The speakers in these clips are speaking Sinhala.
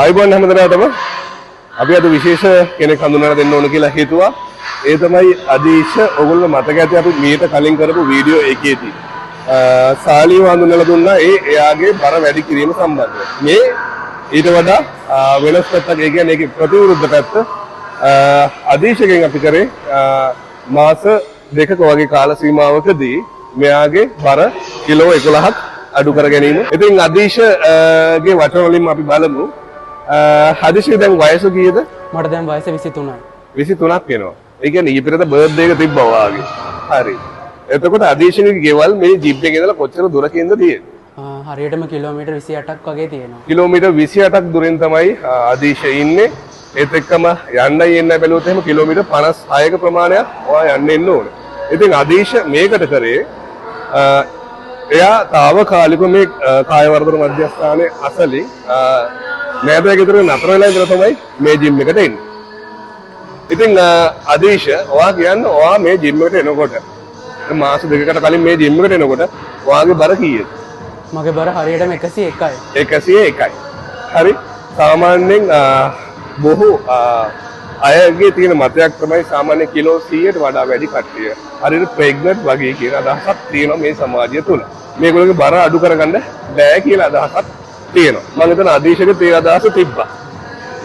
ආයිබෝන් හැමදෙනාටම අපි අද විශේෂ කෙනෙක් හඳුන්වලා දෙන්න ඕන කියලා හිතුවා. ඒ තමයි අදීශ. ඔයගොල්ලෝ මතක ඇති අපි මීට කලින් කරපු වීඩියෝ එකේදී සාලියව හඳුන්වලා දුන්නා එයාගේ බර වැඩි කිරීම සම්බන්ධව. මේ ඊට වඩා වෙනස් පැත්තක්, ඒ කියන්නේ ඒකේ ප්‍රතිවිරුද්ධ පැත්ත. අදීශගෙන් අපි කරේ මාස දෙකක වගේ කාල සීමාවකදී මෙයාගේ බර කිලෝ 11ක් අඩු කර ගැනීම. ඉතින් අදීශගේ වචන වලින් අපි බලමු. හදිසියේ දැන් වයස කීයද? මට දැන් වයස 23යි. 23ක් වෙනවා. ඒ කියන්නේ ඊපෙරේද බර්ත්ඩේ එක තිබ්බා වාගේ. හරි. එතකොට අදීශගේ ගෙවල් මේ ජිප් එකේ ඉඳලා කොච්චර දුරකින්ද තියෙන්නේ? හරියටම කිලෝමීටර් 28ක් වගේ තියෙනවා. කිලෝමීටර් 28ක් දුරින් තමයි අදීශ ඉන්නේ. ඒත් එක්කම යන්නයි එන්න බැලුවොත් එහෙම කිලෝමීටර් 56ක ප්‍රමාණයක් ඔයා යන්න එන්න ඕනේ. ඉතින් අදීශ මේකට කරේ එයා తాවකාලික මේ කාය වර්ධන මධ්‍යස්ථානයේ අසලින් නෑදෑ ගෙදර නතර වෙලා ඉඳලා තමයි මේ ජිම් එකට එන්නේ. ඉතින් අදීශ ඔයා කියන්නේ ඔයා මේ ජිම් එකට එනකොට මාස දෙකකට කලින් මේ ජිම් එකට එනකොට ඔයාගේ බර කීයද? මගේ බර හරියටම 101යි. 101යි. හරි. සාමාන්‍යයෙන් බොහෝ අයගේ තියෙන මතයක් තමයි සාමාන්‍ය කිලෝ 100ට වඩා වැඩි කට්ටිය හරියට ප්‍රෙග්නන්ට් වගේ කියන අදහසක් තියෙනවා මේ සමාජය තුළ. මේගොල්ලෝගේ බර අඩු කරගන්න බෑ කියලා අදහසක් තියෙනවා. මම හිතන අදීශගේ තේ අදහස තිබ්බා.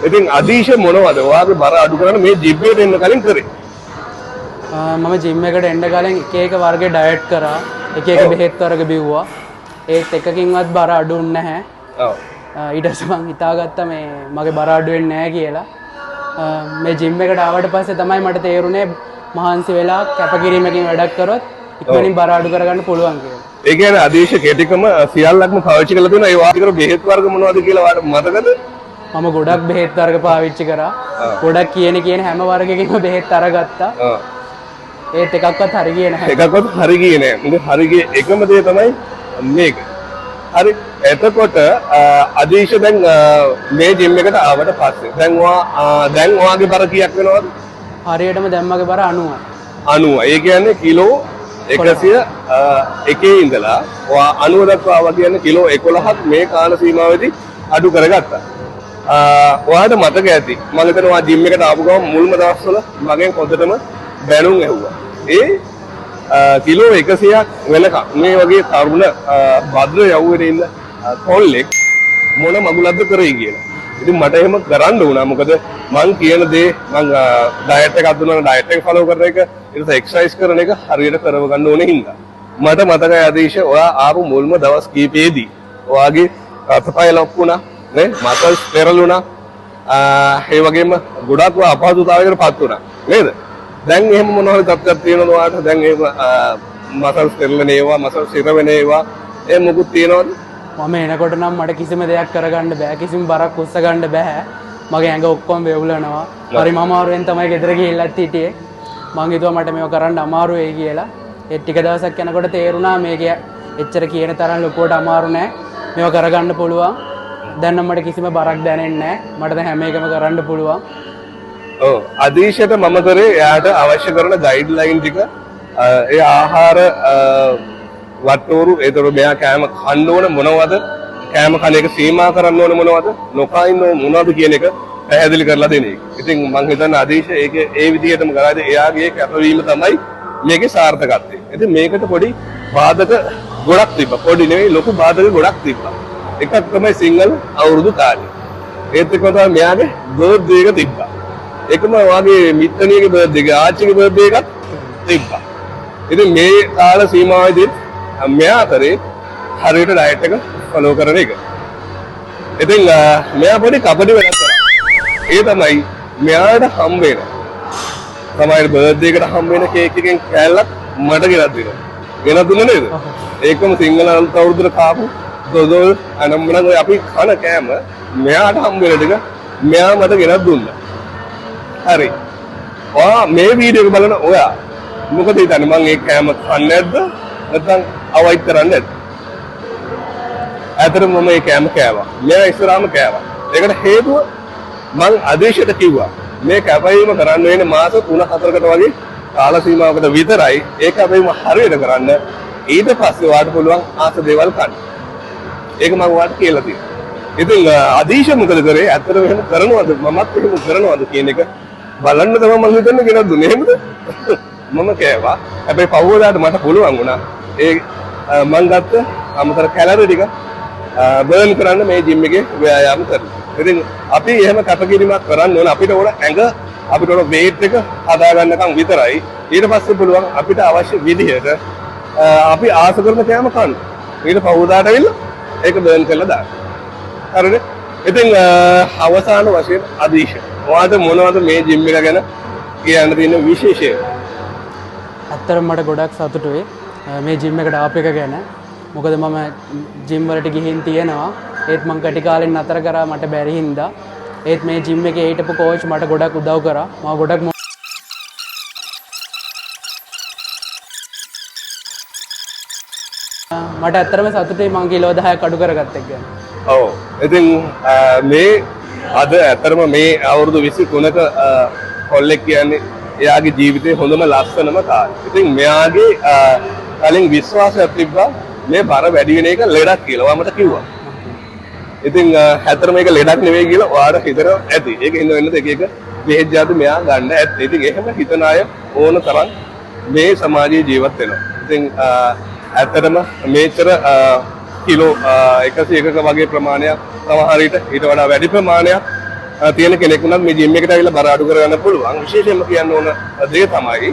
ඉතින් අදීශ මොනවද ඔයාගේ බර අඩු කරන්න මේ ජිම් එකට එන්න කලින් කරේ? මම ජිම් එකට එන්න කලින් එක එක වර්ගයේ ඩයට් කරා. එක එක බෙහෙත් වර්ග බිව්වා. ඒත් එකකින්වත් බර අඩු වුන්නේ නැහැ. ඔව්. ඊට පස්සේ මං හිතාගත්තා මේ මගේ බර අඩු වෙන්නේ නැහැ කියලා. මේ ජිම් එකට ආවට පස්සේ තමයි මට තේරුනේ මහන්සි වෙලා කැපකිරීමකින් වැඩක් කරොත් ඉක්මනින් බර අඩු කරගන්න පුළුවන් කියලා. ඒ කියන්නේ අදීශ කෙටිකම සියල්ලක්ම පාවිච්චි කරලා තියෙනවා. ඒ වාටිකර බෙහෙත් වර්ග මොනවද කියලා ඔයාලට මතකද? මම ගොඩක් බෙහෙත් වර්ග පාවිච්චි කරා. ගොඩක් කියන හැම වර්ගයකින්ම බෙහෙත් අරගත්තා. ඒත් එකක්වත් හරි ගියේ නැහැ. එකක්වත් හරි ගියේ නැහැ. මොකද හරි ගියේ එකම දේ තමයි මේක. හරි. එතකොට අදීශ දැන් මේ ජිම් එකට ආවට පස්සේ දැන් ඔයාගේ බර කීයක් වෙනවද? හරියටම දැන් මගේ බර 90යි. 90. ඒ කියන්නේ කිලෝ 101 ඉඳලා ඔයා 90 දක්වා ආවා කියන්නේ කිලෝ 11ක් මේ කාල සීමාවෙදී අඩු කරගත්තා. ඔයාට මතක ඇති මම හිතනවා ඔයා ජිම් එකට ආපු ගමන් මුල්ම දවස්වල මගෙන් පොතටම බැනුම් ඇහුවා. ඒ කිලෝ 100ක් වෙනකම් මේ වගේ තරුණ භද්‍ර යවුවේ ඉන්න කොල්ලෙක් මොන මගුලක්ද කරේ කියලා. ඉතින් මට එහෙම කරන්න වුණා. මොකද මං කියන දේ මං ඩයට් එකක් දුන්නා, ඩයට් එක ෆලෝ කරන එක, ඊට පස්සේ එක්සර්සයිස් කරන එක හරියට කරව ගන්න ඕනේ හින්දා. මට මතකයි අදීශ ඔයා ආපු මුල්ම දවස් කීපෙදී ඔයාගේ අතපය ලොක්ුණා නේ, මසල්ස් පෙරළුණා. ඒ වගේම ගොඩක් අපහසුතාවයකට පත් වුණා නේද? දැන් එහෙම මොනවද තත්ත්වයක් තියෙනවද ඔයාට? දැන් එහෙම මසල්ස් පෙරළන ඒවා, මසල්ස් ඉර වෙන ඒවා එහෙම මොකුත් තියෙනවද? මම එනකොට නම් මට කිසිම දෙයක් කරගන්න බෑ. කිසිම බරක් උස්ස ගන්න බෑ. මගේ ඇඟ ඔක්කොම වෙවුලනවා. හරිම අමාරුවෙන් තමයි ගෙදර ගිහිල්ලත් හිටියේ. මං හිතුවා මට මේක කරන්න අමාරු වෙයි කියලා. ඒ ටික දවසක් යනකොට තේරුණා මේක එච්චර කියන තරම් ලොකුවට අමාරු නෑ. මේක කරගන්න පුළුවන්. දැන් නම් මට කිසිම බරක් දැනෙන්නේ නෑ. මට දැන් හැම එකම කරන්න පුළුවන්. ඔව්. අදීශයට මම කරේ එයාට අවශ්‍ය කරන ගයිඩ්ලයින් ටික ඒ ආහාර වට්ටෝරු ඒතර මෙයා කෑම කන්න ඕන මොනවද, කෑම කන එක සීමා කරන්න ඕන මොනවද, නොකා ඉන්න මොනවද කියන එක පැහැදිලි කරලා දෙන එක. ඉතින් මම හිතන්නේ අදීශ ඒක ඒ විදිහටම කරාද එයාගේ කැපවීම තමයි මේකේ සාර්ථකත්වය. ඉතින් මේකට පොඩි බාධක ගොඩක් තිබ්බා. පොඩි නෙවෙයි ලොකු බාධක ගොඩක් තිබ්බා. එකක් තමයි සිංහල අවුරුදු කාලේ. ඒත් එක්කම තමයි මෙයාගේ බර්ත්ඩේ එක තිබ්බා. එකම වාගේ මිත්තණියගේ බර්ත්ඩේ එක, ආච්චිගේ බර්ත්ඩේ එකක් තිබ්බා. ඉතින් මේ කාල සීමාවෙදී මෙයා කරේ හරියට ඩයට් එක ෆලෝ කරන එක. ඉතින් මෙයා පොඩි කපටි වැඩක් කරා. ඒ තමයි මෙයාට හම්බ වෙන තමයි බර්ත්ඩේ එකට හම්බ වෙන කේක් එකෙන් කෑල්ලක් මට ගෙනත් දෙනවා. ගෙනත් දුන්නා නේද? ඒකම සිංහල අවුරුද්දට කාපු දොදොල් අනම්මන ඔය අපි කන කෑම මෙයාට හම්බ වෙන ටික මෙයා මට ගෙනත් දුන්නා. හරි. ඔයා මේ වීඩියෝ එක බලන ඔයා මොකද හිතන්නේ මම ඒ කෑම කන්නේ නැද්ද? නැත්නම් අවොයිඩ් කරන්නේ නැද්ද? ඇත්තටම මම ඒ කෑම කෑවා. මෙයා ඉස්සරහම කෑවා. ඒකට හේතුව මං අදීශයට කිව්වා මේ කැපවීම කරන්න වෙන්නේ මාස 3-4කට වගේ කාල සීමාවකට විතරයි. ඒ කැපවීම හරියට කරන්න ඊට පස්සේ ඔයාලට පුළුවන් ආස දේවල් කන්න. ඒක මම ඔයාලට කියලා තියෙනවා. ඉතින් අදීශ මොකද කරේ? ඇත්තටම එහෙම කරනවද? මමත් එහෙම කරනවද කියන එක බලන්න තමයි මම හිතන්නේ ගෙනත් දුන්නේ. එහෙමද? මම කෑවා. හැබැයි පහුවදාට මට පුළුවන් වුණා. ඒ මම ගත්ත අමතර කැලරි ටික බර්න් කරන්න මේ ජිම් එකේ ව්‍යායාම කරලා. ඉතින් අපි එහෙම කැපකිරීමක් කරන්න ඕන. අපිට ඕන ඇඟ අපිට ඕන weight එක හදා ගන්නකම් විතරයි. ඊට පස්සේ පුළුවන් අපිට අවශ්‍ය විදිහට අපි ආස කරන කෑම කන්න. ඊට පහුවදාට ඇවිල්ලා ඒක බර්න් කරලා දාන්න. හරිද? ඉතින් අවසාන වශයෙන් අදීශ. ඔයාට මොනවද මේ ජිම් එක ගැන කියන්න තියෙන විශේෂය? ඇත්තටම මට ගොඩක් සතුටුයි මේ ජිම් එකට ආපු එක ගැන. මොකද මම ජිම් වලට ගිහින් තියෙනවා. ඒත් මං කටි කාලෙන් නතර කරා මට බැරි හින්දා. ඒත් මේ ජිම් එකේ හිටපු කෝච් මට ගොඩක් උදව් කරා. මම ගොඩක් මට ඇත්තටම සතුටුයි මං කිලෝ 10ක් අඩු කරගත්ත එක ගැන. ඔව්. ඉතින් මේ අද ඇත්තටම මේ අවුරුදු 23ක කොල්ලෙක් කියන්නේ එයාගේ ජීවිතේ හොඳම ලස්සනම කාලය. ඉතින් මෙයාගේ කලින් විශ්වාසයක් තිබ්බා මේ බර වැඩි වෙන එක ලෙඩක් කියලා. ඔයා මට කිව්වා. ඉතින් ඇත්තටම මේක ලෙඩක් නෙවෙයි කියලා ඔයාට හිතනවා ඇති. ඒක හින්දා වෙන්නද එක එක බෙහෙත් જાති මෙයා ගන්න ඇත්තේ. ඉතින් එහෙම හිතන අය ඕන තරම් මේ සමාජයේ ජීවත් වෙනවා. ඉතින් ඇත්තටම මේතර කිලෝ 101ක වගේ ප්‍රමාණයක් සමහර විට ඊට වඩා වැඩි ප්‍රමාණයක් තියෙන කෙනෙක් වුණත් මේ ජිම් එකට ඇවිල්ලා බර අඩු කරගන්න පුළුවන්. විශේෂයෙන්ම කියන්න ඕන දේ තමයි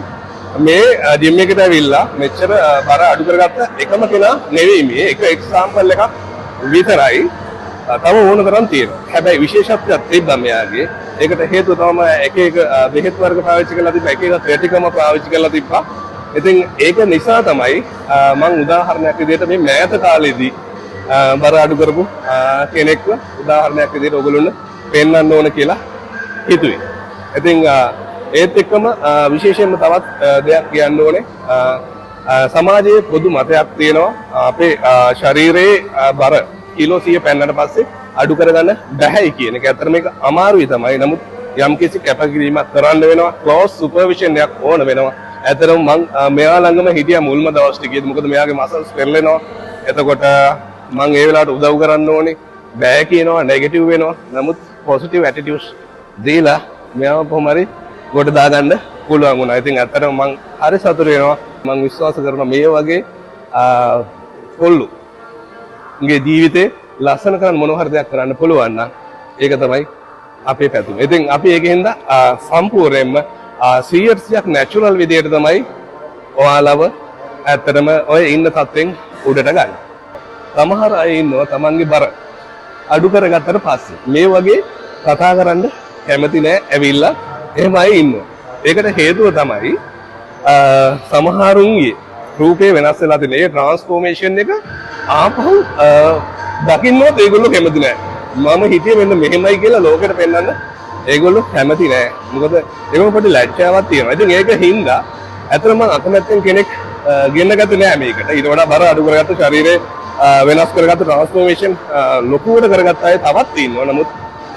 මේ ජිම් එකට ඇවිල්ලා මෙච්චර බර අඩු කරගත්ත එකම කෙනා නෙවෙයි මේ. එක එක්සැම්පල් එකක් විතරයි. තව ඕන තරම් තියෙනවා. හැබැයි විශේෂත්වයක් තිබ්බා මෙයාගේ. ඒකට හේතුව තමයි එක එක බෙහෙත් වර්ග පාවිච්චි කරලා තිබ්බා. එක එක ත්‍රෙටිකම පාවිච්චි කරලා තිබ්බා. ඉතින් ඒක නිසා තමයි මම උදාහරණයක් විදිහට මේ මෑත කාලේදී බර අඩු කරපු කෙනෙක්ව උදාහරණයක් විදිහට ඔයගොල්ලොන්ට පෙන්වන්න ඕන කියලා හිතුවේ. ඉතින් ඒත් එක්කම විශේෂයෙන්ම තවත් දෙයක් කියන්න ඕනේ. සමාජයේ පොදු මතයක් තියෙනවා අපේ ශරීරයේ බර කිලෝ 100 පෙන්නට පස්සේ අඩු කරගන්න බැහැයි කියන එක. ඇත්තට මේක අමාරුයි තමයි. නමුත් යම්කිසි කැපකිරීමක් කරන්න වෙනවා. ක්ලෝස් සුපර්විෂන් එකක් ඕන වෙනවා. ඇත්තටම මම මෙයා ළඟම හිටියා මුල්ම දවස් ටිකේදී. මොකද මෙයාගේ මසල්ස් පෙරලෙනවා. එතකොට මම ඒ වෙලාවට උදව් කරන්න ඕනේ. බෑ කියනවා, නෙගටිව් වෙනවා. නමුත් පොසිටිව් ඇටිටියුඩ්ස් දීලා මෙයාව කොහොම හරි ගොඩ දාගන්න පුළුවන් වුණා. ඉතින් ඇත්තටම මම හරි සතුටු වෙනවා. මම විශ්වාස කරනවා මේ වගේ කොල්ලෝ ගේ ජීවිතේ ලස්සන කරන්න මොන හරි දෙයක් කරන්න පුළුවන් නම් ඒක තමයි අපේ පැතුම. ඉතින් අපි ඒකෙන්ද සම්පූර්ණයෙන්ම 100%ක් නැචරල් විදියට තමයි ඔයාලව ඇත්තටම ඔය ඉන්න තත්ත්වෙන් උඩට ගන්න. සමහර අය ඉන්නවා තමන්ගේ බර අඩු කරගත්තට පස්සේ මේ වගේ කතා කරන්න කැමති නෑ ඇවිල්ලා එහෙම අය ඉන්නවා. ඒකට හේතුව තමයි සමහරුන්ගේ රූපේ වෙනස් වෙලා තියෙන ඒ ට්‍රාන්ස්ෆෝමේෂන් එක ආපහු දකින්නවත් ඒගොල්ලෝ කැමති නෑ. මම හිතියේ මෙන්න මෙහෙමයි කියලා ලෝකෙට පෙන්වන්න ඒගොල්ලෝ කැමති නෑ. මොකද ඒගොල්ලෝ පොඩි ලැජ්ජාවක් තියෙනවා. ඉතින් ඒක හින්දා ඇත්තටම මම අකමැත්තෙන් කෙනෙක් ගෙන්න ගත්තේ නෑ මේකට. ඊට වඩා බර අඩු කරගත්ත ශරීරේ වෙනස් කරගත්ත ට්‍රාන්ස්ෆෝමේෂන් ලොකුවට කරගත්ත අය තවත් ඉන්නවා. නමුත්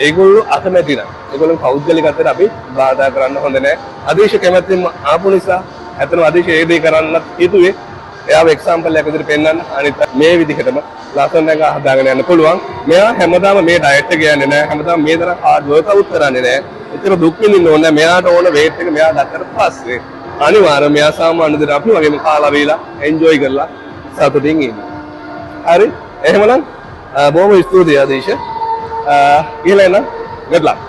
ඒගොල්ලෝ අකමැති නෑ. ඒගොල්ලෝ පෞද්ගලිකත්වයට අපි බාධා කරන්න හොඳ නෑ. අදේශ කැමැත්තෙන් ආපු නිසා ඇත්තටම අදේශ ඒ දේ කරන්නත් හිතුවේ. එයාව එක්සැම්පල් එකක් විදිහට පෙන්නන්න. අනිත් මේ විදිහටම ලස්සන එක හදාගෙන යන්න පුළුවන්. මෙයා හැමදාම මේ ඩයට් එක යන්නේ නෑ. හැමදාම මේ තරම් හાર્ඩ් වර්ක්අවුට් කරන්නේ නෑ. ඒතර දුක් විඳින්න ඕනේ නෑ. මෙයාට ඕන වේට් එක මෙයා ගත්තට පස්සේ අනිවාර්යයෙන් මෙයා සාමාන්‍ය විදිහට අපි වගේම කාලා බීලා එන්ජොයි කරලා සතුටින් ඉන්න. හරි? එහෙමනම් බොහොම ස්තුතියි ආදේශ. ඊළඟ good luck.